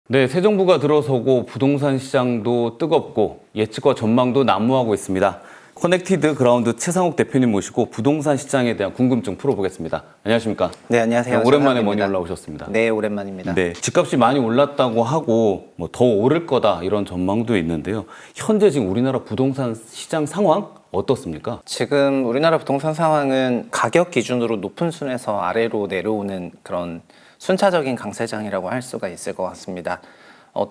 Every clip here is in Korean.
네, 새 정부가 들어서고 부동산 시장도 뜨겁고 예측과 전망도 난무하고 있습니다. 커넥티드 그라운드 최상욱 대표님 모시고 부동산 시장에 대한 궁금증 풀어보겠습니다. 안녕하십니까? 네, 안녕하세요. 오랜만에 최상욱입니다. 머니 올라오셨습니다. 네, 오랜만입니다. 네, 집값이 많이 올랐다고 하고 더 오를 거다 이런 전망도 있는데요. 현재 지금 우리나라 부동산 시장 상황 어떻습니까? 지금 우리나라 부동산 상황은 가격 기준으로 높은 순에서 아래로 내려오는 그런 순차적인 강세장이라고 할 수가 있을 것 같습니다.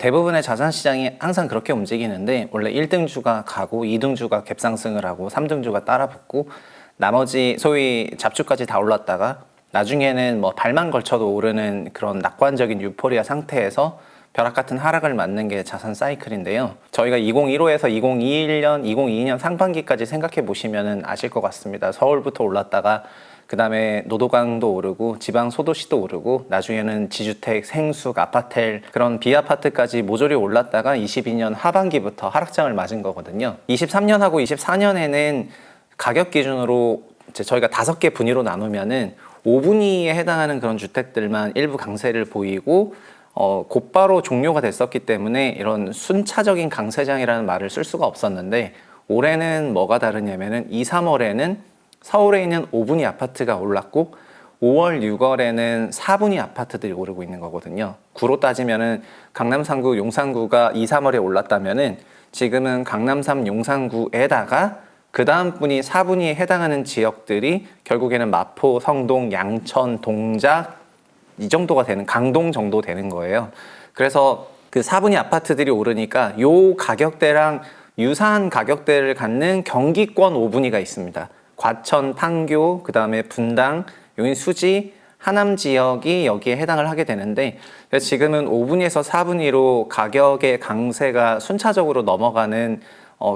대부분의 자산 시장이 항상 그렇게 움직이는데 원래 1등주가 가고 2등주가 갭상승을 하고 3등주가 따라붙고 나머지 소위 잡주까지 다 올랐다가 나중에는 발만 걸쳐도 오르는 그런 낙관적인 유포리아 상태에서 벼락 같은 하락을 맞는 게 자산 사이클인데요. 저희가 2015에서 2021년, 2022년 상반기까지 생각해 보시면 아실 것 같습니다. 서울부터 올랐다가 그 다음에 노도강도 오르고 지방 소도시도 오르고 나중에는 지주택, 생숙, 아파텔 그런 비아파트까지 모조리 올랐다가 22년 하반기부터 하락장을 맞은 거거든요. 23년하고 24년에는 가격 기준으로 저희가 5개 분위로 나누면은 5분위에 해당하는 그런 주택들만 일부 강세를 보이고 곧바로 종료가 됐었기 때문에 이런 순차적인 강세장이라는 말을 쓸 수가 없었는데 올해는 뭐가 다르냐면은 2, 3월에는 서울에 있는 5분위 아파트가 올랐고 5월, 6월에는 4분위 아파트들이 오르고 있는 거거든요. 구로 따지면은 강남 3구, 용산구가 2, 3월에 올랐다면은 지금은 강남 3, 용산구에다가 그 다음 분이 4분위에 해당하는 지역들이 결국에는 마포, 성동, 양천, 동작 이 정도가 되는 강동 정도 되는 거예요. 그래서 그 4분위 아파트들이 오르니까 요 가격대랑 유사한 가격대를 갖는 경기권 5분위가 있습니다. 과천, 판교, 그 다음에 분당, 여기 수지, 하남 지역이 여기에 해당을 하게 되는데 지금은 5분위에서 4분위로 가격의 강세가 순차적으로 넘어가는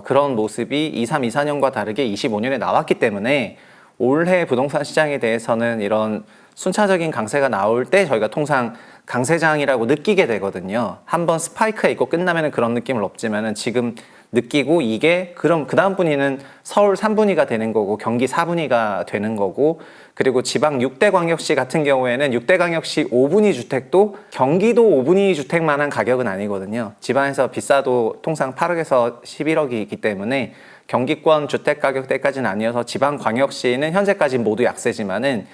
그런 모습이 23, 24년과 다르게 25년에 나왔기 때문에 올해 부동산 시장에 대해서는 이런 순차적인 강세가 나올 때 저희가 통상 강세장이라고 느끼게 되거든요. 한번 스파이크가 있고 끝나면 그런 느낌은 없지만 지금 느끼고 이게 그럼 그 다음 분위는 서울 3분위가 되는 거고 경기 4분위가 되는 거고 그리고 지방 6대 광역시 같은 경우에는 6대 광역시 5분위 주택도 경기도 5분위 주택만한 가격은 아니거든요. 지방에서 비싸도 통상 8억에서 11억이 있기 때문에 경기권 주택 가격대까지는 아니어서 지방 광역시는 현재까지 모두 약세지만은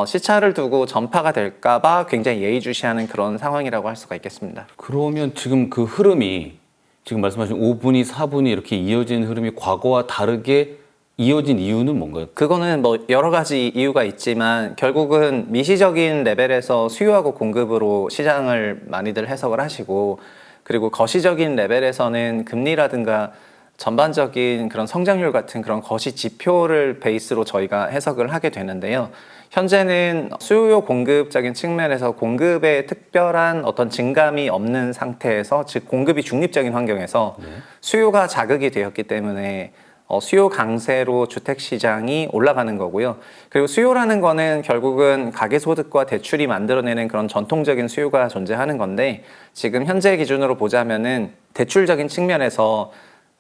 시차를 두고 전파가 될까봐 굉장히 예의주시하는 그런 상황이라고 할 수가 있겠습니다. 그러면 지금 그 흐름이 지금 말씀하신 5분위, 4분위 이렇게 이어진 흐름이 과거와 다르게 이어진 이유는 뭔가요? 그거는 여러 가지 이유가 있지만 결국은 미시적인 레벨에서 수요하고 공급으로 시장을 많이들 해석을 하시고 그리고 거시적인 레벨에서는 금리라든가 전반적인 그런 성장률 같은 그런 거시 지표를 베이스로 저희가 해석을 하게 되는데요. 현재는 수요 공급적인 측면에서 공급에 특별한 어떤 증감이 없는 상태에서 즉 공급이 중립적인 환경에서 수요가 자극이 되었기 때문에 수요 강세로 주택시장이 올라가는 거고요. 그리고 수요라는 거는 결국은 가계소득과 대출이 만들어내는 그런 전통적인 수요가 존재하는 건데 지금 현재 기준으로 보자면은 대출적인 측면에서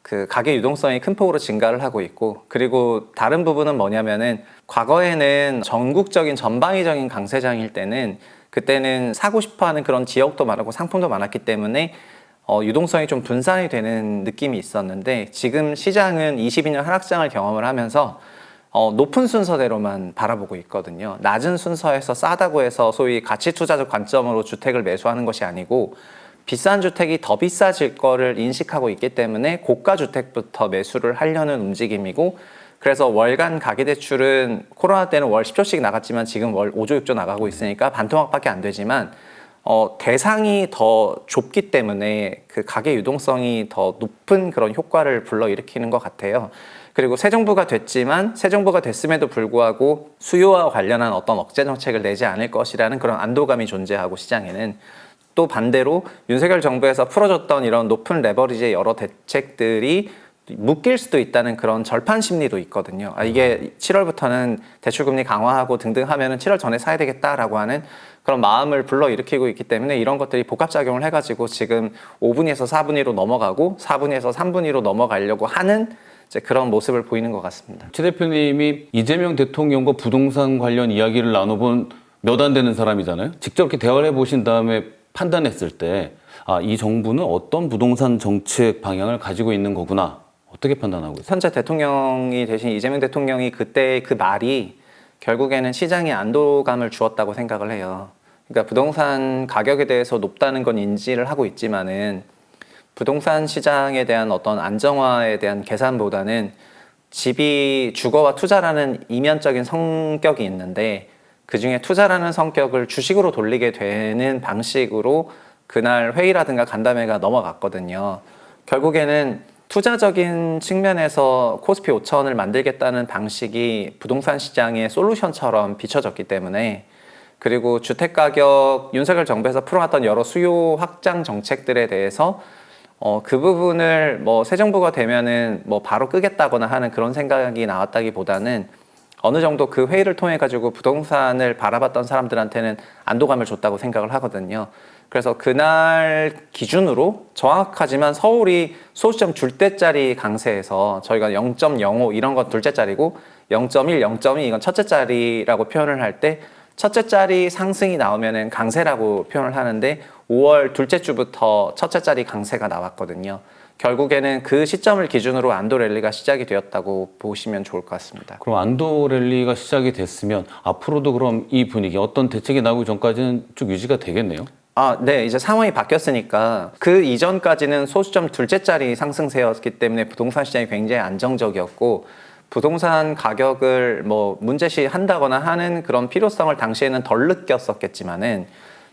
그 가계 유동성이 큰 폭으로 증가를 하고 있고 그리고 다른 부분은 뭐냐면은 과거에는 전국적인 전방위적인 강세장일 때는 그때는 사고 싶어하는 그런 지역도 많았고 상품도 많았기 때문에 유동성이 좀 분산이 되는 느낌이 있었는데 지금 시장은 22년 하락장을 경험을 하면서 높은 순서대로만 바라보고 있거든요. 낮은 순서에서 싸다고 해서 소위 가치투자적 관점으로 주택을 매수하는 것이 아니고 비싼 주택이 더 비싸질 거를 인식하고 있기 때문에 고가 주택부터 매수를 하려는 움직임이고 그래서 월간 가계대출은 코로나 때는 월 10조씩 나갔지만 지금 월 5조 6조 나가고 있으니까 반토막밖에 안 되지만 대상이 더 좁기 때문에 그 가계 유동성이 더 높은 그런 효과를 불러일으키는 것 같아요. 그리고 새 정부가 됐지만 새 정부가 됐음에도 불구하고 수요와 관련한 어떤 억제 정책을 내지 않을 것이라는 그런 안도감이 존재하고 시장에는 또 반대로 윤석열 정부에서 풀어줬던 이런 높은 레버리지의 여러 대책들이 묶일 수도 있다는 그런 절판 심리도 있거든요. 이게 7월부터는 대출금리 강화하고 등등 하면은 7월 전에 사야 되겠다라고 하는 그런 마음을 불러일으키고 있기 때문에 이런 것들이 복합작용을 해가지고 지금 5분위에서 4분위로 넘어가고 4분위에서 3분위로 넘어가려고 하는 이제 그런 모습을 보이는 것 같습니다. 최 대표님이 이재명 대통령과 부동산 관련 이야기를 나눠본 몇 안 되는 사람이잖아요. 직접 이렇게 대화를 해보신 다음에 판단했을 때 이 정부는 어떤 부동산 정책 방향을 가지고 있는 거구나. 어떻게 판단하고 있어요? 현재 대통령이 되신 이재명 대통령이 그때 그 말이 결국에는 시장에 안도감을 주었다고 생각을 해요. 그러니까 부동산 가격에 대해서 높다는 건 인지를 하고 있지만은 부동산 시장에 대한 어떤 안정화에 대한 계산보다는 집이 주거와 투자라는 이면적인 성격이 있는데 그 중에 투자라는 성격을 주식으로 돌리게 되는 방식으로 그날 회의라든가 간담회가 넘어갔거든요. 결국에는 투자적인 측면에서 코스피 5천을 만들겠다는 방식이 부동산 시장의 솔루션처럼 비춰졌기 때문에 그리고 주택가격 윤석열 정부에서 풀어왔던 여러 수요 확장 정책들에 대해서 그 부분을 뭐 새 정부가 되면은 뭐 바로 끄겠다거나 하는 그런 생각이 나왔다기보다는 어느 정도 그 회의를 통해 가지고 부동산을 바라봤던 사람들한테는 안도감을 줬다고 생각을 하거든요. 그래서 그날 기준으로 정확하지만 서울이 소수점 줄 때짜리 강세에서 저희가 0.05 이런 건 둘째 짜리고 0.1, 0.2 이건 첫째 짜리라고 표현을 할 때 첫째 짜리 상승이 나오면은 강세라고 표현을 하는데 5월 둘째 주부터 첫째 짜리 강세가 나왔거든요. 결국에는 그 시점을 기준으로 안도 랠리가 시작이 되었다고 보시면 좋을 것 같습니다. 그럼 안도 랠리가 시작이 됐으면 앞으로도 그럼 이 분위기 어떤 대책이 나오기 전까지는 쭉 유지가 되겠네요? 네. 이제 상황이 바뀌었으니까 그 이전까지는 소수점 둘째 짜리 상승세였기 때문에 부동산 시장이 굉장히 안정적이었고 부동산 가격을 뭐 문제시 한다거나 하는 그런 필요성을 당시에는 덜 느꼈었겠지만은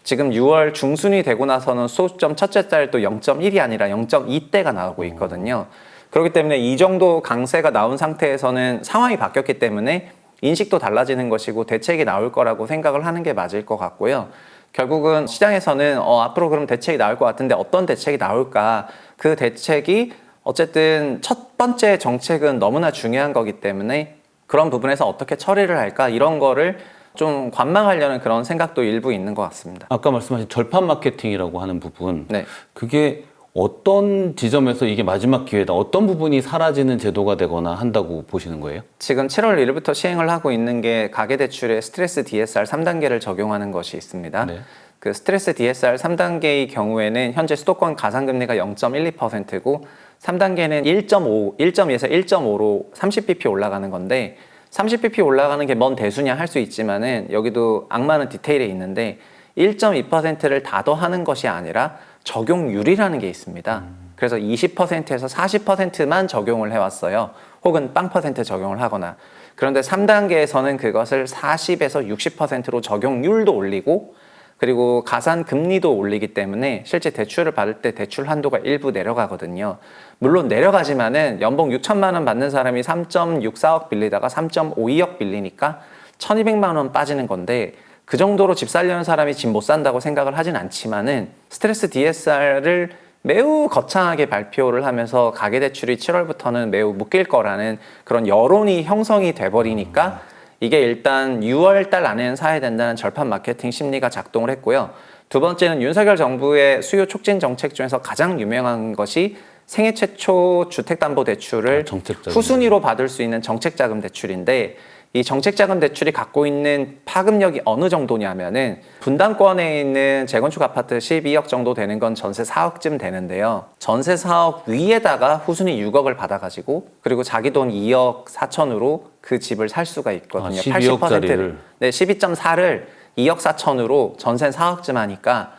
지금 6월 중순이 되고 나서는 소수점 첫째 달도 0.1이 아니라 0.2대가 나오고 있거든요. 그렇기 때문에 이 정도 강세가 나온 상태에서는 상황이 바뀌었기 때문에 인식도 달라지는 것이고 대책이 나올 거라고 생각을 하는 게 맞을 것 같고요. 결국은 시장에서는 앞으로 그럼 대책이 나올 것 같은데 어떤 대책이 나올까? 그 대책이 어쨌든 첫 번째 정책은 너무나 중요한 거기 때문에 그런 부분에서 어떻게 처리를 할까? 이런 거를 좀 관망하려는 그런 생각도 일부 있는 것 같습니다. 아까 말씀하신 절판 마케팅이라고 하는 부분, 네. 그게 어떤 지점에서 이게 마지막 기회다, 어떤 부분이 사라지는 제도가 되거나 한다고 보시는 거예요? 지금 7월 1일부터 시행을 하고 있는 게 가계대출에 스트레스 DSR 3단계를 적용하는 것이 있습니다. 네. 그 스트레스 DSR 3단계의 경우에는 현재 수도권 가상금리가 0.12%고 3단계는 1.2에서 1.5로 30bp 올라가는 건데 30bp 올라가는 게 뭔 대수냐 할 수 있지만은 여기도 악마는 디테일에 있는데 1.2%를 다 더하는 것이 아니라 적용률이라는 게 있습니다. 그래서 20%에서 40%만 적용을 해왔어요. 혹은 0% 적용을 하거나. 그런데 3단계에서는 그것을 40에서 60%로 적용률도 올리고 그리고 가산 금리도 올리기 때문에 실제 대출을 받을 때 대출 한도가 일부 내려가거든요. 물론 내려가지만은 연봉 6천만 원 받는 사람이 3.64억 빌리다가 3.52억 빌리니까 1,200만 원 빠지는 건데 그 정도로 집 살려는 사람이 집 못 산다고 생각을 하진 않지만은 스트레스 DSR을 매우 거창하게 발표를 하면서 가계대출이 7월부터는 매우 묶일 거라는 그런 여론이 형성이 돼버리니까 이게 일단 6월 달 안에는 사야 된다는 절판 마케팅 심리가 작동을 했고요. 두 번째는 윤석열 정부의 수요 촉진 정책 중에서 가장 유명한 것이 생애 최초 주택담보대출을 후순위로 받을 수 있는 정책자금 대출인데 이 정책자금 대출이 갖고 있는 파급력이 어느 정도냐면은 분당권에 있는 재건축 아파트 12억 정도 되는 건 전세 4억쯤 되는데요. 전세 4억 위에다가 후순위 6억을 받아가지고 그리고 자기 돈 2억 4천으로 그 집을 살 수가 있거든요. 12억짜리를. 네, 12.4를 2억 4천으로 전세 4억쯤 하니까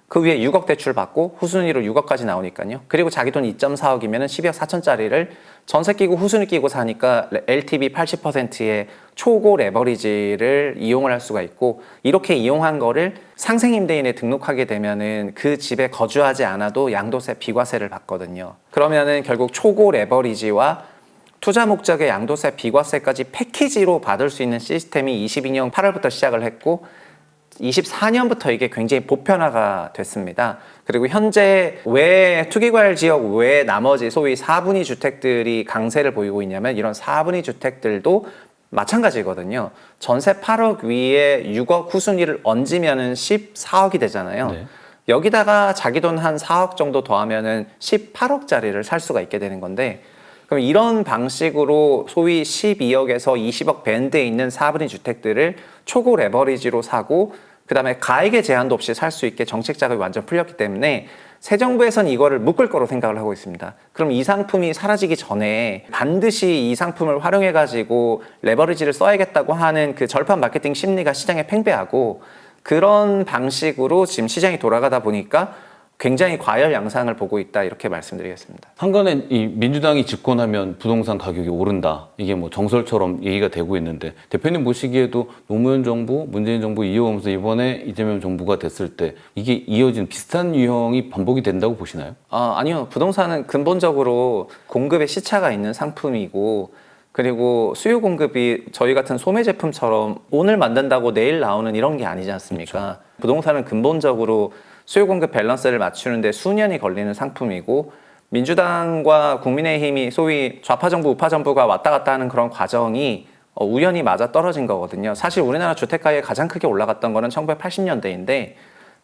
그 위에 6억 대출 받고 후순위로 6억까지 나오니까요. 그리고 자기 돈 2.4억이면 12억 4천짜리를 전세 끼고 후순위 끼고 사니까 LTV 80%의 초고 레버리지를 이용을 할 수가 있고 이렇게 이용한 거를 상생임대인에 등록하게 되면은 그 집에 거주하지 않아도 양도세 비과세를 받거든요. 그러면은 결국 초고 레버리지와 투자 목적의 양도세 비과세까지 패키지로 받을 수 있는 시스템이 22년 8월부터 시작을 했고 24년부터 이게 굉장히 보편화가 됐습니다. 그리고 현재 왜 투기과열 지역 외에 나머지 소위 4분위 주택들이 강세를 보이고 있냐면 이런 4분위 주택들도 마찬가지거든요. 전세 8억 위에 6억 후순위를 얹으면은 14억이 되잖아요. 네. 여기다가 자기 돈 한 4억 정도 더하면은 18억짜리를 살 수가 있게 되는 건데 그럼 이런 방식으로 소위 12억에서 20억 밴드에 있는 4분위 주택들을 초고 레버리지로 사고 그다음에 가액의 제한도 없이 살 수 있게 정책 자금이 완전 풀렸기 때문에 새 정부에서는 이거를 묶을 거로 생각을 하고 있습니다. 그럼 이 상품이 사라지기 전에 반드시 이 상품을 활용해 가지고 레버리지를 써야겠다고 하는 그 절판 마케팅 심리가 시장에 팽배하고, 그런 방식으로 지금 시장이 돌아가다 보니까 굉장히 과열 양상을 보고 있다, 이렇게 말씀드리겠습니다. 한간에 이 민주당이 집권하면 부동산 가격이 오른다. 이게 뭐 정설처럼 얘기가 되고 있는데 대표님 보시기에도 노무현 정부, 문재인 정부 이어오면서 이번에 이재명 정부가 됐을 때 이게 이어진 비슷한 유형이 반복이 된다고 보시나요? 아니요. 부동산은 근본적으로 공급에 시차가 있는 상품이고, 그리고 수요 공급이 저희 같은 소매 제품처럼 오늘 만든다고 내일 나오는 이런 게 아니지 않습니까? 그렇죠. 부동산은 근본적으로 수요 공급 밸런스를 맞추는데 수년이 걸리는 상품이고, 민주당과 국민의힘이 소위 좌파 정부, 우파 정부가 왔다 갔다 하는 그런 과정이 우연히 맞아 떨어진 거거든요. 사실 우리나라 주택가격이 가장 크게 올라갔던 거는 1980년대인데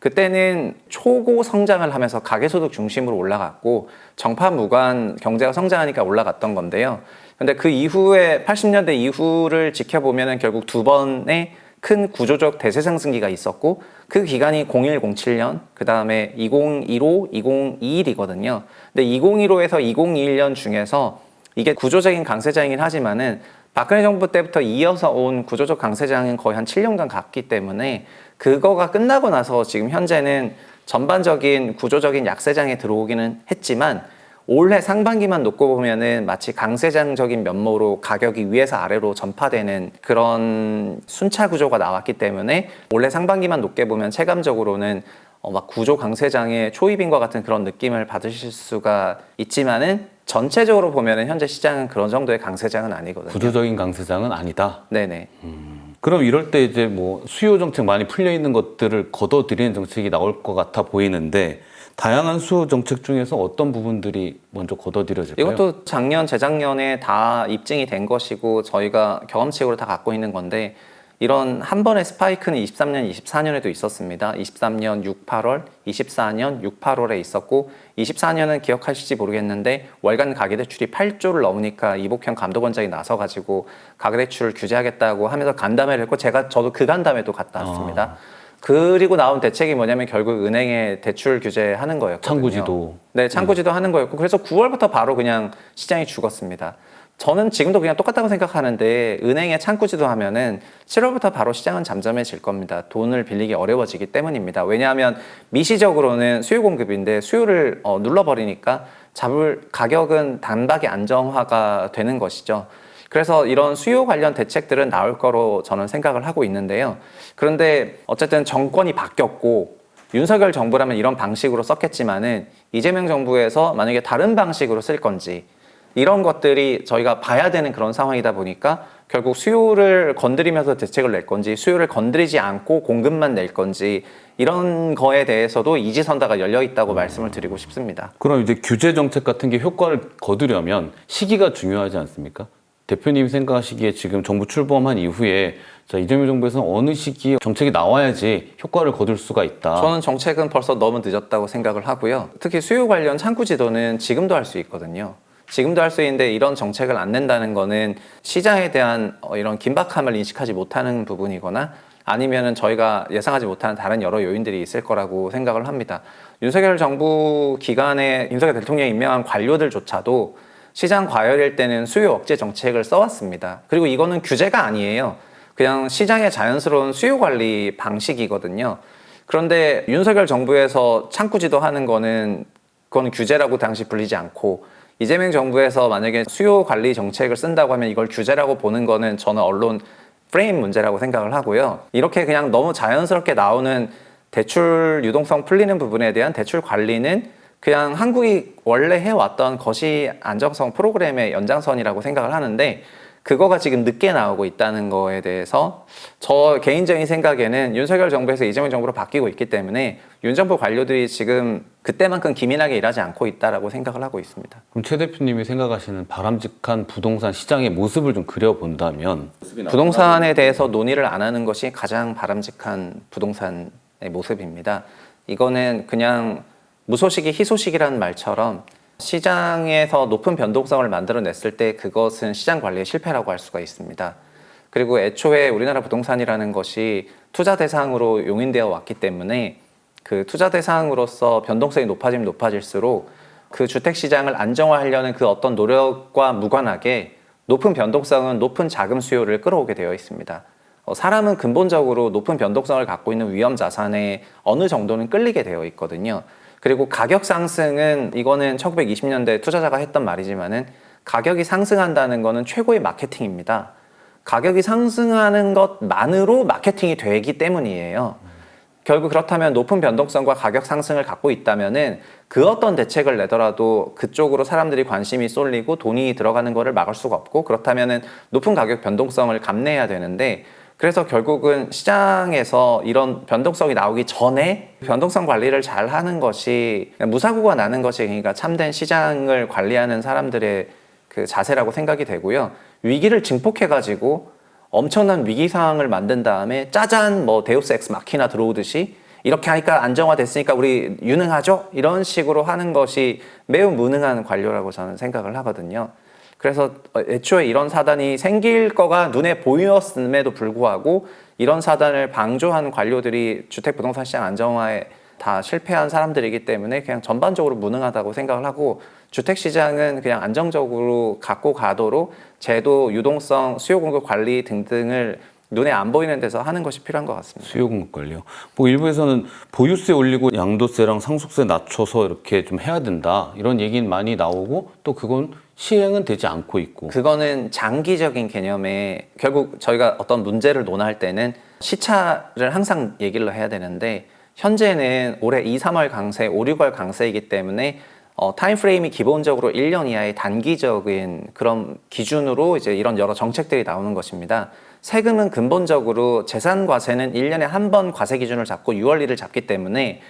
그때는 초고 성장을 하면서 가계소득 중심으로 올라갔고 정파 무관 경제가 성장하니까 올라갔던 건데요. 근데 그 이후에 80년대 이후를 지켜보면은 결국 두 번의 큰 구조적 대세 상승기가 있었고, 그 기간이 0107년, 그 다음에 2015, 2021이거든요. 근데 2015에서 2021년 중에서 이게 구조적인 강세장이긴 하지만은 박근혜 정부 때부터 이어서 온 구조적 강세장은 거의 한 7년간 갔기 때문에 그거가 끝나고 나서 지금 현재는 전반적인 구조적인 약세장에 들어오기는 했지만, 올해 상반기만 놓고 보면은 마치 강세장적인 면모로 가격이 위에서 아래로 전파되는 그런 순차 구조가 나왔기 때문에 올해 상반기만 놓게 보면 체감적으로는 막 구조 강세장의 초입인과 같은 그런 느낌을 받으실 수가 있지만은 전체적으로 보면은 현재 시장은 그런 정도의 강세장은 아니거든요. 구조적인 강세장은 아니다. 네네. 그럼 이럴 때 이제 뭐 수요 정책 많이 풀려 있는 것들을 걷어들이는 정책이 나올 것 같아 보이는데 다양한 수요 정책 중에서 어떤 부분들이 먼저 걷어들여질까요? 이것도 작년, 재작년에 다 입증이 된 것이고 저희가 경험칙으로 다 갖고 있는 건데, 이런 한 번의 스파이크는 23년, 24년에도 있었습니다. 23년 6, 8월, 24년 6, 8월에 있었고 24년은 기억하실지 모르겠는데 월간 가계대출이 8조를 넘으니까 이복현 감독원장이 나서가지고 가계대출을 규제하겠다고 하면서 간담회를 했고 저도 그 간담회도 갔다 왔습니다. 그리고 나온 대책이 뭐냐면 결국 은행에 대출 규제하는 거였거든요. 창구지도. 네, 창구지도 하는 거였고, 그래서 9월부터 바로 그냥 시장이 죽었습니다. 저는 지금도 그냥 똑같다고 생각하는데, 은행에 창구지도 하면은 7월부터 바로 시장은 잠잠해질 겁니다. 돈을 빌리기 어려워지기 때문입니다. 왜냐하면 미시적으로는 수요 공급인데 수요를 눌러버리니까 잡을 가격은 단박에 안정화가 되는 것이죠. 그래서 이런 수요 관련 대책들은 나올 거로 저는 생각을 하고 있는데요. 그런데 어쨌든 정권이 바뀌었고 윤석열 정부라면 이런 방식으로 썼겠지만은 이재명 정부에서 만약에 다른 방식으로 쓸 건지, 이런 것들이 저희가 봐야 되는 그런 상황이다 보니까 결국 수요를 건드리면서 대책을 낼 건지, 수요를 건드리지 않고 공급만 낼 건지, 이런 거에 대해서도 이지선다가 열려 있다고 말씀을 드리고 싶습니다. 그럼 이제 규제 정책 같은 게 효과를 거두려면 시기가 중요하지 않습니까? 대표님이 생각하시기에 지금 정부 출범한 이후에 이재명 정부에서는 어느 시기에 정책이 나와야지 효과를 거둘 수가 있다. 저는 정책은 벌써 너무 늦었다고 생각을 하고요. 특히 수요 관련 창구 지도는 지금도 할 수 있거든요. 지금도 할 수 있는데 이런 정책을 안 낸다는 거는 시장에 대한 이런 긴박함을 인식하지 못하는 부분이거나 아니면은 저희가 예상하지 못하는 다른 여러 요인들이 있을 거라고 생각을 합니다. 윤석열 정부 기간에 윤석열 대통령이 임명한 관료들조차도 시장 과열일 때는 수요 억제 정책을 써왔습니다. 그리고 이거는 규제가 아니에요. 그냥 시장의 자연스러운 수요 관리 방식이거든요. 그런데 윤석열 정부에서 창구 지도하는 거는 그건 규제라고 당시 불리지 않고, 이재명 정부에서 만약에 수요 관리 정책을 쓴다고 하면 이걸 규제라고 보는 거는 저는 언론 프레임 문제라고 생각을 하고요. 이렇게 그냥 너무 자연스럽게 나오는 대출 유동성 풀리는 부분에 대한 대출 관리는 그냥 한국이 원래 해왔던 거시 안정성 프로그램의 연장선이라고 생각을 하는데, 그거가 지금 늦게 나오고 있다는 거에 대해서 저 개인적인 생각에는 윤석열 정부에서 이재명 정부로 바뀌고 있기 때문에 윤 정부 관료들이 지금 그때만큼 기민하게 일하지 않고 있다라고 생각을 하고 있습니다. 그럼 최 대표님이 생각하시는 바람직한 부동산 시장의 모습을 좀 그려본다면? 부동산에 대해서 논의를 안 하는 것이 가장 바람직한 부동산의 모습입니다. 이거는 그냥 무소식이 희소식이라는 말처럼 시장에서 높은 변동성을 만들어냈을 때 그것은 시장 관리의 실패라고 할 수가 있습니다. 그리고 애초에 우리나라 부동산이라는 것이 투자 대상으로 용인되어 왔기 때문에 그 투자 대상으로서 변동성이 높아지면 높아질수록 그 주택 시장을 안정화하려는 그 어떤 노력과 무관하게 높은 변동성은 높은 자금 수요를 끌어오게 되어 있습니다. 사람은 근본적으로 높은 변동성을 갖고 있는 위험 자산에 어느 정도는 끌리게 되어 있거든요. 그리고 가격 상승은 이거는 1920년대 투자자가 했던 말이지만은 가격이 상승한다는 거는 최고의 마케팅입니다. 가격이 상승하는 것만으로 마케팅이 되기 때문이에요. 결국 그렇다면 높은 변동성과 가격 상승을 갖고 있다면은 그 어떤 대책을 내더라도 그쪽으로 사람들이 관심이 쏠리고 돈이 들어가는 것을 막을 수가 없고, 그렇다면은 높은 가격 변동성을 감내해야 되는데, 그래서 결국은 시장에서 이런 변동성이 나오기 전에 변동성 관리를 잘 하는 것이, 무사고가 나는 것이 그러니까 참된 시장을 관리하는 사람들의 그 자세라고 생각이 되고요. 위기를 증폭해가지고 엄청난 위기 상황을 만든 다음에 짜잔 뭐 데우스 엑스 마키나 들어오듯이 이렇게 하니까 안정화됐으니까 우리 유능하죠? 이런 식으로 하는 것이 매우 무능한 관료라고 저는 생각을 하거든요. 그래서 애초에 이런 사단이 생길 거가 눈에 보였음에도 불구하고 이런 사단을 방조한 관료들이 주택 부동산 시장 안정화에 다 실패한 사람들이기 때문에 그냥 전반적으로 무능하다고 생각을 하고, 주택 시장은 그냥 안정적으로 갖고 가도록 제도, 유동성, 수요 공급 관리 등등을 눈에 안 보이는 데서 하는 것이 필요한 것 같습니다. 수요 공급 관리요. 뭐 일부에서는 보유세 올리고 양도세랑 상속세 낮춰서 이렇게 좀 해야 된다, 이런 얘기는 많이 나오고, 또 그건 시행은 되지 않고 있고. 그거는 장기적인 개념에, 결국 저희가 어떤 문제를 논할 때는 시차를 항상 얘기를 해야 되는데, 현재는 올해 2, 3월 강세, 5, 6월 강세이기 때문에 타임프레임이 기본적으로 1년 이하의 단기적인 그런 기준으로 이제 이런 여러 정책들이 나오는 것입니다. 세금은 근본적으로 재산과세는 1년에 한 번 과세 기준을 잡고 6월 1일 잡기 때문에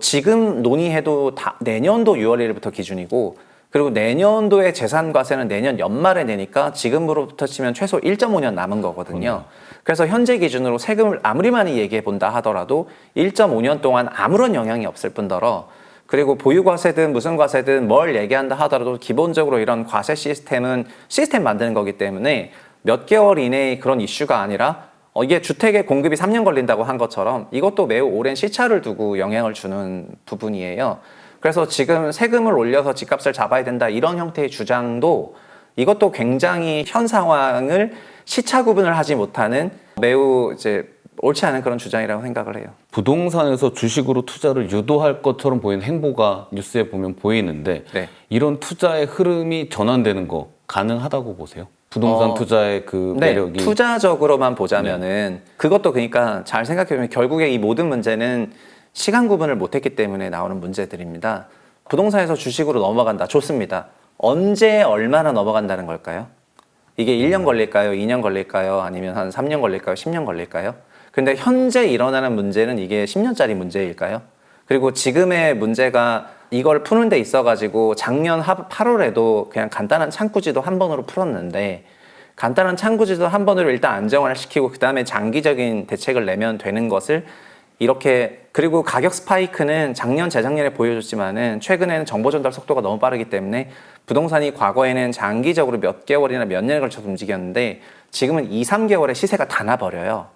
지금 논의해도 내년도 6월 1일부터 기준이고, 그리고 내년도의 재산과세는 내년 연말에 내니까 지금으로부터 치면 최소 1.5년 남은 거거든요. 그래서 현재 기준으로 세금을 아무리 많이 얘기해 본다 하더라도 1.5년 동안 아무런 영향이 없을 뿐더러, 그리고 보유과세든 무슨 과세든 뭘 얘기한다 하더라도 기본적으로 이런 과세 시스템은 시스템 만드는 거기 때문에 몇 개월 이내의 그런 이슈가 아니라 이게 주택의 공급이 3년 걸린다고 한 것처럼 이것도 매우 오랜 시차를 두고 영향을 주는 부분이에요. 그래서 지금 세금을 올려서 집값을 잡아야 된다, 이런 형태의 주장도 이것도 굉장히 현 상황을 시차 구분을 하지 못하는 매우 이제 옳지 않은 그런 주장이라고 생각을 해요. 부동산에서 주식으로 투자를 유도할 것처럼 보이는 행보가 뉴스에 보면 보이는데, 네. 이런 투자의 흐름이 전환되는 거 가능하다고 보세요? 부동산 투자의 그 매력이. 네, 투자적으로만 보자면은 그것도 그러니까 잘 생각해보면 결국에 이 모든 문제는 시간 구분을 못했기 때문에 나오는 문제들입니다. 부동산에서 주식으로 넘어간다, 좋습니다. 언제 얼마나 넘어간다는 걸까요? 이게 1년 걸릴까요? 2년 걸릴까요? 아니면 한 3년 걸릴까요? 10년 걸릴까요? 근데 현재 일어나는 문제는 이게 10년짜리 문제일까요? 그리고 지금의 문제가 이걸 푸는 데 있어가지고 작년 8월에도 그냥 간단한 창구지도 한 번으로 풀었는데, 간단한 창구지도 한 번으로 일단 안정화를 시키고 그 다음에 장기적인 대책을 내면 되는 것을 이렇게, 그리고 가격 스파이크는 작년, 재작년에 보여줬지만은 최근에는 정보 전달 속도가 너무 빠르기 때문에 부동산이 과거에는 장기적으로 몇 개월이나 몇 년에 걸쳐서 움직였는데 지금은 2, 3개월에 시세가 다 나버려요.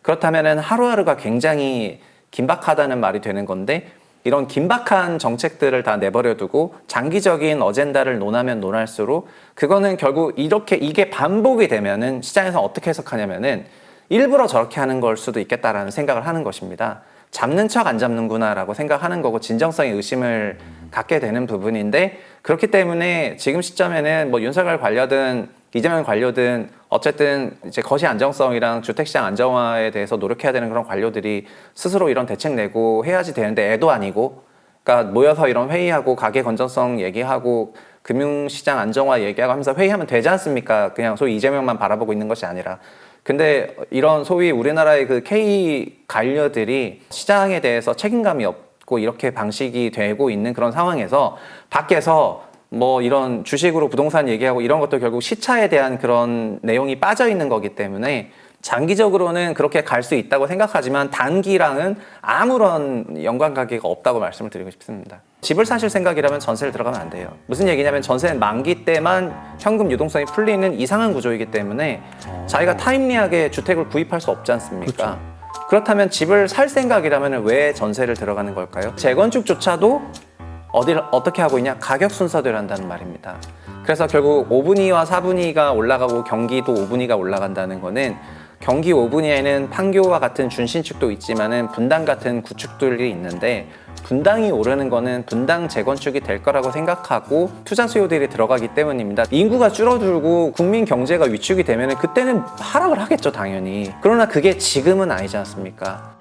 그렇다면은 하루하루가 굉장히 긴박하다는 말이 되는 건데, 이런 긴박한 정책들을 다 내버려두고 장기적인 어젠다를 논하면 논할수록 그거는 결국 이게 반복이 되면은 시장에서 어떻게 해석하냐면은 일부러 저렇게 하는 걸 수도 있겠다라는 생각을 하는 것입니다. 잡는 척 안 잡는구나 라고 생각하는 거고, 진정성에 의심을 갖게 되는 부분인데, 그렇기 때문에 지금 시점에는 뭐 윤석열 관료든 이재명 관료든 어쨌든 이제 거시 안정성이랑 주택시장 안정화에 대해서 노력해야 되는 그런 관료들이 스스로 이런 대책 내고 해야지 되는데, 애도 아니고, 그러니까 모여서 이런 회의하고 가계 건전성 얘기하고 금융시장 안정화 얘기하고 하면서 회의하면 되지 않습니까? 그냥 소위 이재명만 바라보고 있는 것이 아니라. 근데 이런 소위 우리나라의 그 K 관료들이 시장에 대해서 책임감이 없고 이렇게 방식이 되고 있는 그런 상황에서 밖에서 뭐 이런 주식으로 부동산 얘기하고 이런 것도 결국 시차에 대한 그런 내용이 빠져 있는 거기 때문에 장기적으로는 그렇게 갈 수 있다고 생각하지만 단기랑은 아무런 연관관계가 없다고 말씀을 드리고 싶습니다. 집을 사실 생각이라면 전세를 들어가면 안 돼요. 무슨 얘기냐면 전세는 만기 때만 현금 유동성이 풀리는 이상한 구조이기 때문에 자기가 타임리하게 주택을 구입할 수 없지 않습니까? 그렇다면 집을 살 생각이라면 왜 전세를 들어가는 걸까요? 재건축조차도 어디를 어떻게 하고 있냐? 가격 순서대로 한다는 말입니다. 그래서 결국 5분위와 4분위가 올라가고 경기도 5분위가 올라간다는 거는 경기 5분위에는 판교와 같은 준신축도 있지만은 분당 같은 구축들이 있는데 분당이 오르는 거는 분당 재건축이 될 거라고 생각하고 투자 수요들이 들어가기 때문입니다. 인구가 줄어들고 국민 경제가 위축이 되면 그때는 하락을 하겠죠, 당연히. 그러나 그게 지금은 아니지 않습니까?